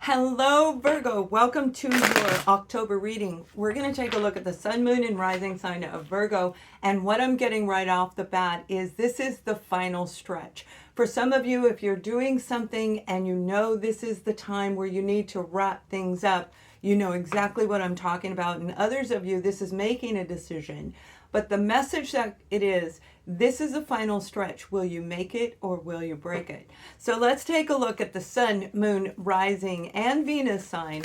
Hello, Virgo. Welcome to your October reading. We're going to take a look at the sun, moon, and rising sign of Virgo. And what I'm getting right off the bat is this is the final stretch. For some of you, if you're doing something and you know this is the time where you need to wrap things up, you know exactly what I'm talking about. And others of you, this is making a decision. But the message that it is, this is the final stretch. Will you make it or will you break it? So let's take a look at the sun, moon, rising, and Venus sign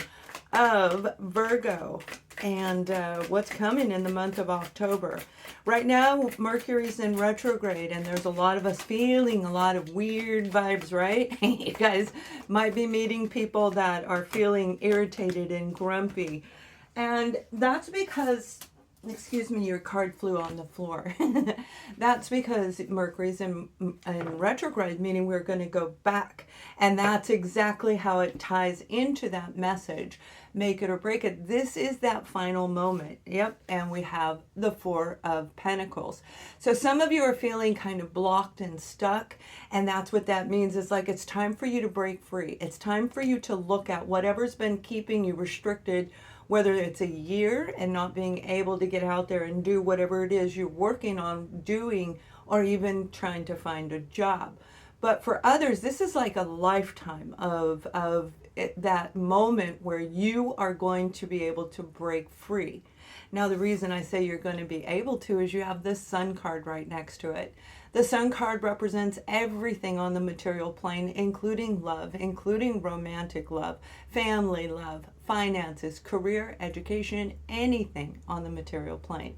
of Virgo and what's coming in the month of October. Right now, Mercury's in retrograde, and there's a lot of us feeling a lot of weird vibes, right? You guys might be meeting people that are feeling irritated and grumpy. And that's because, excuse me, your card flew on the floor. That's because Mercury's in retrograde, meaning we're going to go back. And that's exactly how it ties into that message. Make it or break it. This is that final moment. Yep. And we have the Four of Pentacles. So some of you are feeling kind of blocked and stuck. And that's what that means. It's like it's time for you to break free. It's time for you to look at whatever's been keeping you restricted, whether it's a year and not being able to get out there and do whatever it is you're working on doing, or even trying to find a job. But for others, this is like a lifetime of that moment where you are going to be able to break free. Now, the reason I say you're going to be able to is you have this Sun card right next to it. The Sun card represents everything on the material plane, including love, including romantic love, family love, finances, career, education, anything on the material plane.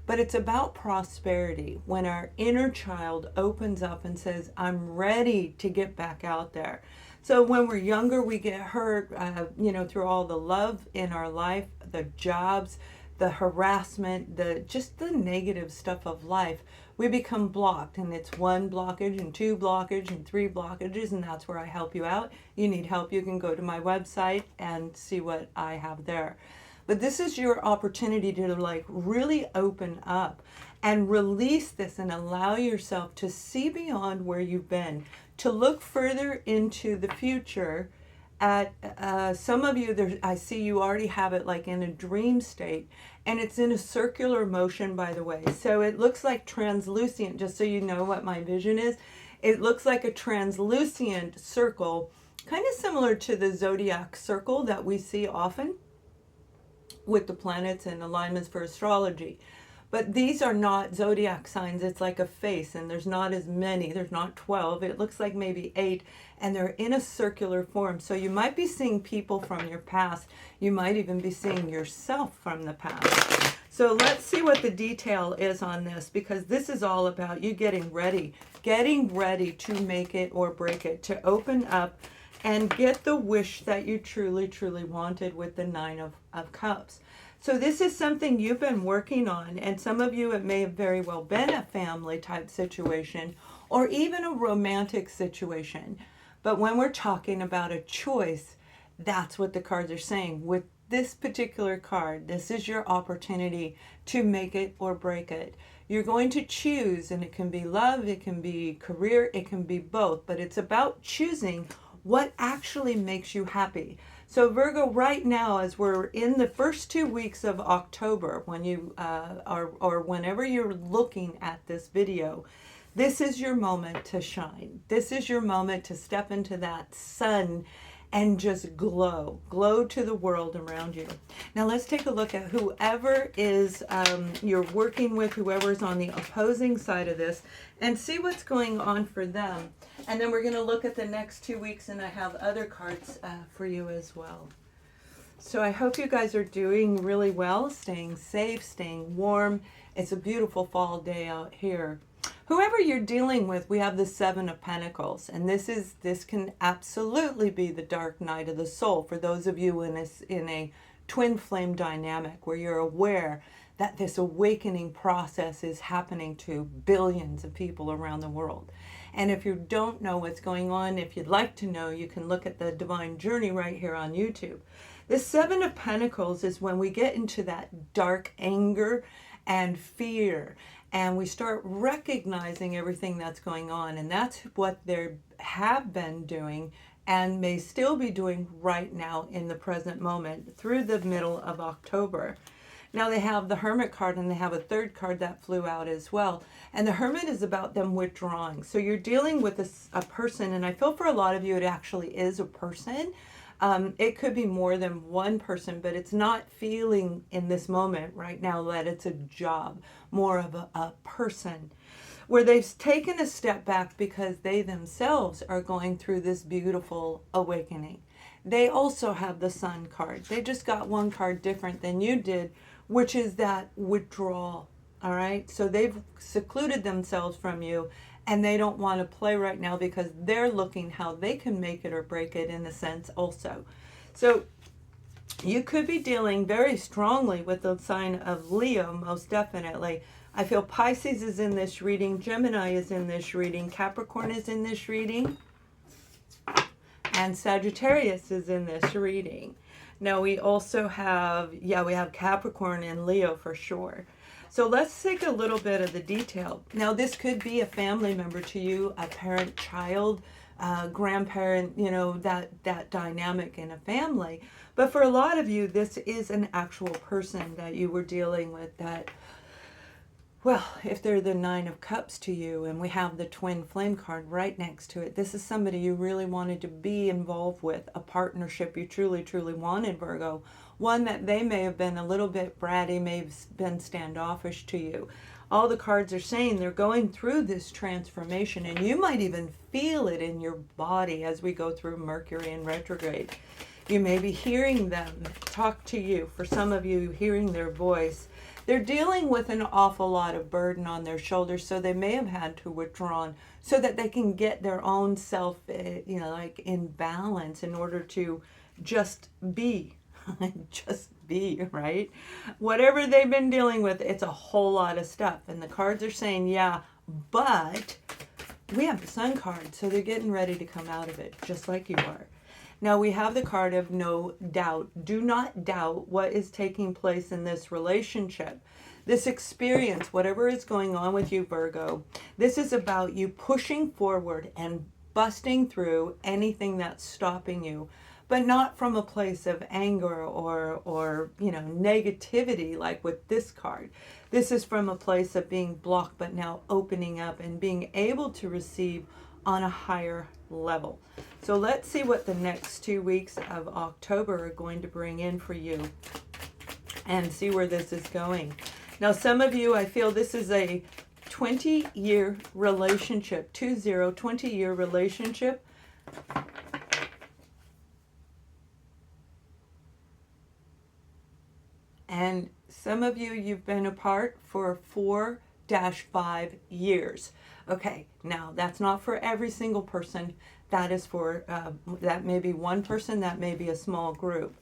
But it's about prosperity when our inner child opens up and says, I'm ready to get back out there. So when we're younger, we get hurt, through all the love in our life, the jobs, the harassment, just the negative stuff of life. We become blocked, and it's one blockage and two blockage and three blockages, and that's where I help you out. You need help, you can go to my website and see what I have there. But this is your opportunity to really open up and release this and allow yourself to see beyond where you've been, to look further into the future. At some of you, I see you already have it like in a dream state, and it's in a circular motion, by the way. So it looks like translucent, just so you know what my vision is. It looks like a translucent circle, kind of similar to the zodiac circle that we see often with the planets and alignments for astrology. But these are not zodiac signs. It's like a face, and there's not as many. There's not 12. It looks like maybe 8, and they're in a circular form. So you might be seeing people from your past. You might even be seeing yourself from the past. So let's see what the detail is on this, because this is all about you getting ready to make it or break it, to open up and get the wish that you truly, truly wanted with the Nine of Cups. So this is something you've been working on, and some of you, it may have very well been a family type situation or even a romantic situation. But when we're talking about a choice, that's what the cards are saying. With this particular card, this is your opportunity to make it or break it. You're going to choose, and it can be love, it can be career, it can be both, but it's about choosing what actually makes you happy. So Virgo, right now, as we're in the first 2 weeks of October, when you or whenever you're looking at this video, this is your moment to shine. This is your moment to step into that sun and just glow to the world around you. Now let's take a look at whoever is you're working with, whoever is on the opposing side of this, and see what's going on for them. And then we're going to look at the next 2 weeks, and I have other cards for you as well. So I hope you guys are doing really well, staying safe, staying warm. It's a beautiful fall day out here. Whoever you're dealing with, we have the Seven of Pentacles, and this can absolutely be the dark night of the soul for those of you in a twin flame dynamic where you're aware that this awakening process is happening to billions of people around the world. And if you don't know what's going on, if you'd like to know, you can look at the Divine Journey right here on YouTube. The Seven of Pentacles is when we get into that dark anger and fear, and we start recognizing everything that's going on, and that's what they have been doing and may still be doing right now in the present moment through the middle of October. Now they have the Hermit card, and they have a third card that flew out as well. And the Hermit is about them withdrawing. So you're dealing with a person, and I feel for a lot of you it actually is a person. It could be more than one person, but it's not feeling in this moment right now that it's a job, more of a person, where they've taken a step back because they themselves are going through this beautiful awakening. They also have the Sun card. They just got one card different than you did, which is that withdrawal. All right. So they've secluded themselves from you, and they don't want to play right now because they're looking how they can make it or break it in a sense also. So you could be dealing very strongly with the sign of Leo, most definitely. I feel Pisces is in this reading, Gemini is in this reading, Capricorn is in this reading, and Sagittarius is in this reading. Now we also have, we have Capricorn and Leo for sure. So let's take a little bit of the detail. Now this could be a family member to you, a parent, child, grandparent, you know, that dynamic in a family. But for a lot of you, this is an actual person that you were dealing with that, well, if they're the Nine of Cups to you, and we have the Twin Flame card right next to it, this is somebody you really wanted to be involved with, a partnership you truly, truly wanted, Virgo. One that they may have been a little bit bratty, may have been standoffish to you. All the cards are saying they're going through this transformation, and you might even feel it in your body as we go through Mercury in retrograde. You may be hearing them talk to you. For some of you, hearing their voice. They're dealing with an awful lot of burden on their shoulders, so they may have had to withdraw so that they can get their own self, you know, like in balance in order to just be, just be, right? Whatever they've been dealing with, it's a whole lot of stuff. And the cards are saying, yeah, but we have the Sun card, so they're getting ready to come out of it, just like you are. Now we have the card of no doubt. Do not doubt what is taking place in this relationship. This experience, whatever is going on with you, Virgo, this is about you pushing forward and busting through anything that's stopping you, but not from a place of anger or you know, negativity like with this card. This is from a place of being blocked, but now opening up and being able to receive on a higher level. So let's see what the next 2 weeks of October are going to bring in for you and see where this is going. Now, some of you, I feel this is a 20-year relationship, 20-year relationship. And some of you, you've been apart for 4-5 years. Okay, now that's not for every single person. That is for, that may be one person, that may be a small group.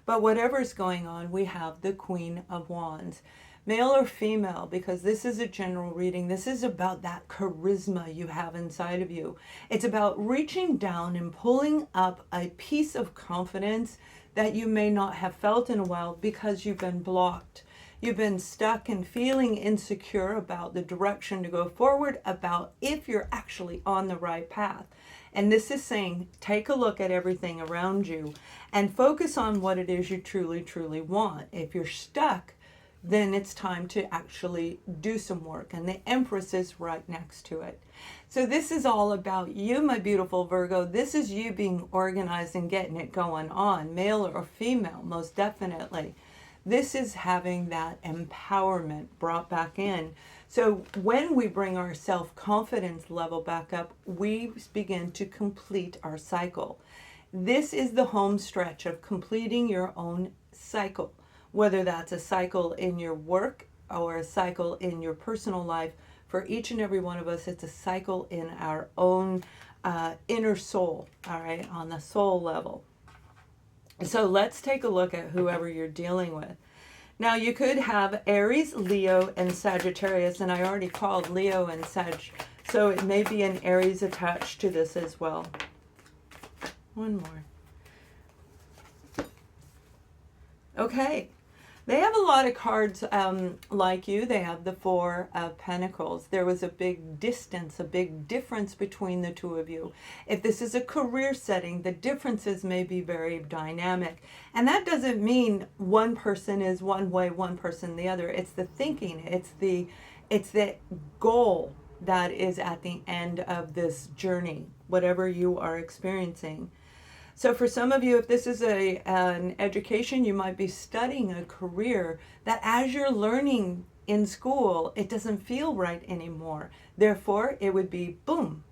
But whatever's going on, we have the Queen of Wands. Male or female, because this is a general reading. This is about that charisma you have inside of you. It's about reaching down and pulling up a piece of confidence that you may not have felt in a while because you've been blocked. You've been stuck and feeling insecure about the direction to go forward, about if you're actually on the right path. And this is saying, take a look at everything around you and focus on what it is you truly, truly want. If you're stuck, then it's time to actually do some work. And the Empress is right next to it. So this is all about you, my beautiful Virgo. This is you being organized and getting it going on, male or female, most definitely. This is having that empowerment brought back in. So when we bring our self-confidence level back up, we begin to complete our cycle. This is the home stretch of completing your own cycle, whether that's a cycle in your work or a cycle in your personal life. For each and every one of us, it's a cycle in our own inner soul, all right, on the soul level. So let's take a look at whoever you're dealing with. Now you could have Aries, Leo, and Sagittarius, and I already called Leo and Sag, so it may be an Aries attached to this as well. One more. Okay, They have a lot of cards like you. They have the Four of Pentacles. There was a big distance, a big difference between the two of you. If this is a career setting, the differences may be very dynamic. And that doesn't mean one person is one way, one person the other. It's the thinking. It's the goal that is at the end of this journey, whatever you are experiencing. So for some of you, if this is an education, you might be studying a career that as you're learning in school, it doesn't feel right anymore. Therefore, it would be, boom,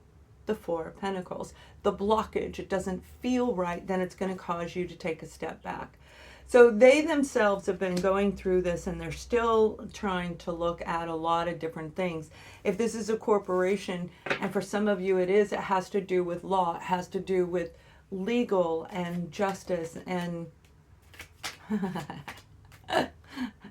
the Four of Pentacles. The blockage, it doesn't feel right, then it's going to cause you to take a step back. So they themselves have been going through this, and they're still trying to look at a lot of different things. If this is a corporation, and for some of you it has to do with law, it has to do with legal and justice, and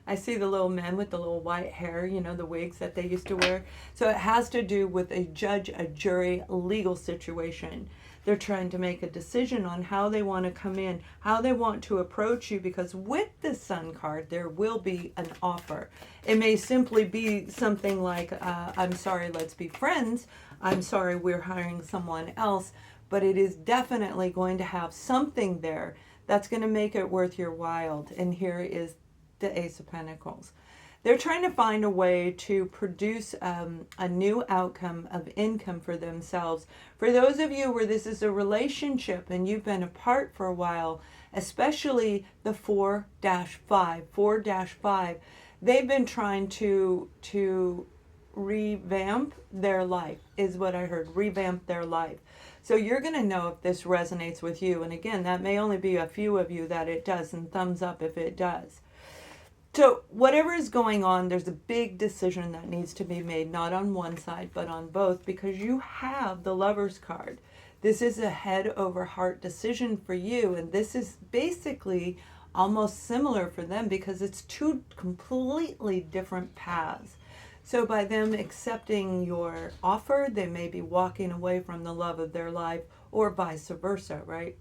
I see the little men with the little white hair, you know, the wigs that they used to wear. So it has to do with a judge, a jury, legal situation. They're trying to make a decision on how they want to come in, how they want to approach you, because with the Sun card, there will be an offer. It may simply be something like, I'm sorry, let's be friends. I'm sorry, we're hiring someone else. But it is definitely going to have something there that's going to make it worth your while. And here is the Ace of Pentacles. They're trying to find a way to produce a new outcome of income for themselves. For those of you where this is a relationship and you've been apart for a while, especially the 4-5, 4-5, they've been trying to revamp their life, is what I heard, revamp their life. So you're going to know if this resonates with you. And again, that may only be a few of you that it does, and thumbs up if it does. So whatever is going on, there's a big decision that needs to be made, not on one side, but on both, because you have the Lover's card. This is a head over heart decision for you. And this is basically almost similar for them because it's two completely different paths. So by them accepting your offer, they may be walking away from the love of their life, or vice versa, right?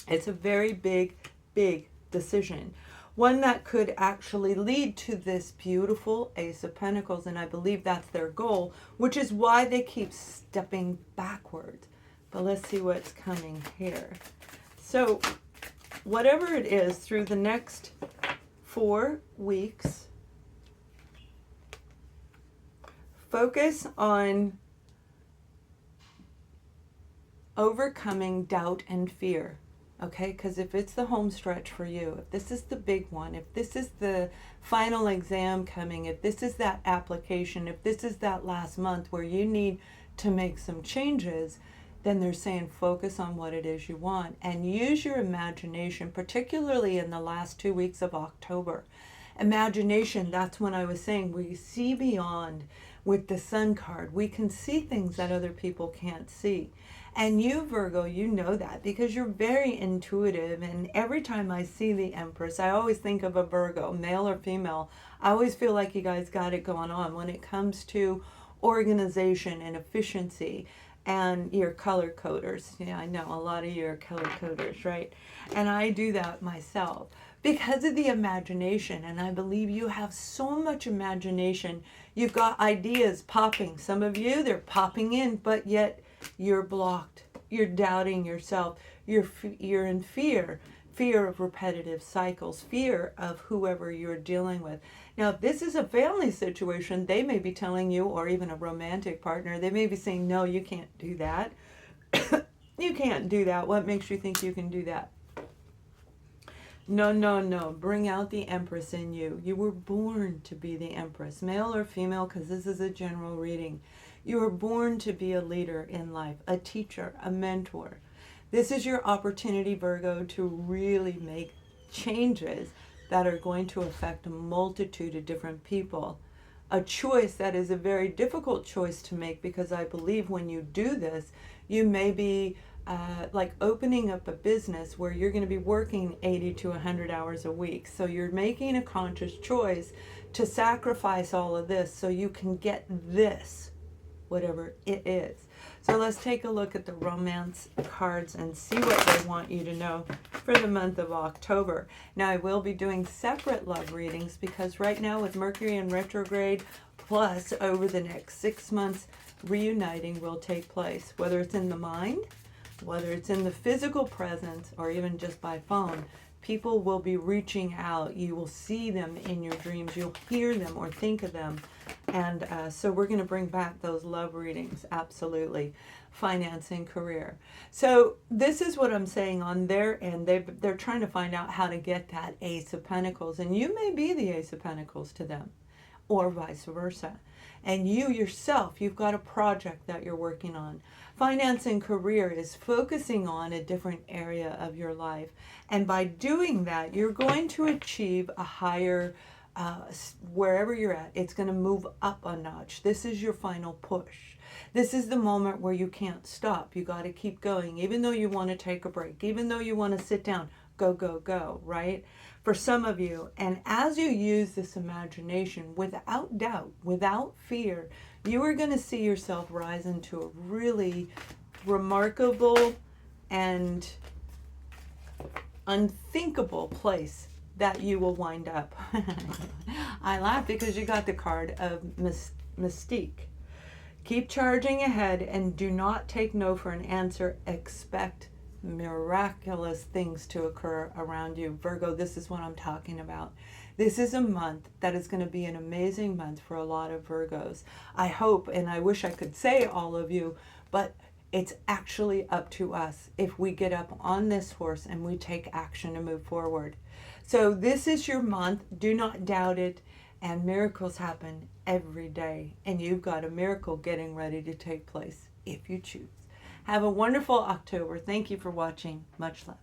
It's a very big, big decision. One that could actually lead to this beautiful Ace of Pentacles, and I believe that's their goal, which is why they keep stepping backwards. But let's see what's coming here. So whatever it is, through the next 4 weeks, focus on overcoming doubt and fear, okay? Because if it's the home stretch for you, if this is the big one, if this is the final exam coming, if this is that application, if this is that last month where you need to make some changes, then they're saying focus on what it is you want and use your imagination, particularly in the last 2 weeks of October. Imagination, that's when I was saying we see beyond. With the Sun card, we can see things that other people can't see. And you, Virgo, you know that because you're very intuitive. And every time I see the Empress, I always think of a Virgo, male or female. I always feel like you guys got it going on when it comes to organization and efficiency. And you're color coders. Yeah, I know a lot of you are color coders, right? And I do that myself because of the imagination. And I believe you have so much imagination. You've got ideas popping. Some of you, they're popping in, but yet you're blocked. You're doubting yourself. You're in fear. Fear of repetitive cycles. Fear of whoever you're dealing with. Now, if this is a family situation, they may be telling you, or even a romantic partner, they may be saying, no, you can't do that. You can't do that. What makes you think you can do that? No, no, no. Bring out the Empress in you. You were born to be the Empress, male or female, because this is a general reading. You were born to be a leader in life, a teacher, a mentor. This is your opportunity, Virgo, to really make changes that are going to affect a multitude of different people. A choice that is a very difficult choice to make, because I believe when you do this, you may be like opening up a business where you're going to be working 80 to 100 hours a week. So you're making a conscious choice to sacrifice all of this so you can get this, whatever it is. So let's take a look at the romance cards and see what they want you to know for the month of October. Now, I will be doing separate love readings because right now with Mercury in retrograde, plus over the next 6 months, reuniting will take place, whether it's in the mind, whether it's in the physical presence, or even just by phone. People will be reaching out. You will see them in your dreams. You'll hear them or think of them. And so we're going to bring back those love readings, absolutely. Finance and career. So this is what I'm saying on their end. They're trying to find out how to get that Ace of Pentacles. And you may be the Ace of Pentacles to them, or vice versa. And you yourself, you've got a project that you're working on. Finance and career is focusing on a different area of your life. And by doing that, you're going to achieve a higher, wherever you're at, it's going to move up a notch. This is your final push. This is the moment where you can't stop. You got to keep going. Even though you want to take a break, even though you want to sit down, go, go, go, right? For some of you, and as you use this imagination, without doubt, without fear, you are going to see yourself rise into a really remarkable and unthinkable place that you will wind up. I laugh because you got the card of mystique. Keep charging ahead and do not take no for an answer. Expect miraculous things to occur around you. Virgo, this is what I'm talking about. This is a month that is going to be an amazing month for a lot of Virgos. I hope, and I wish I could say all of you, but it's actually up to us if we get up on this horse and we take action to move forward. So this is your month. Do not doubt it. And miracles happen every day. And you've got a miracle getting ready to take place if you choose. Have a wonderful October. Thank you for watching. Much love.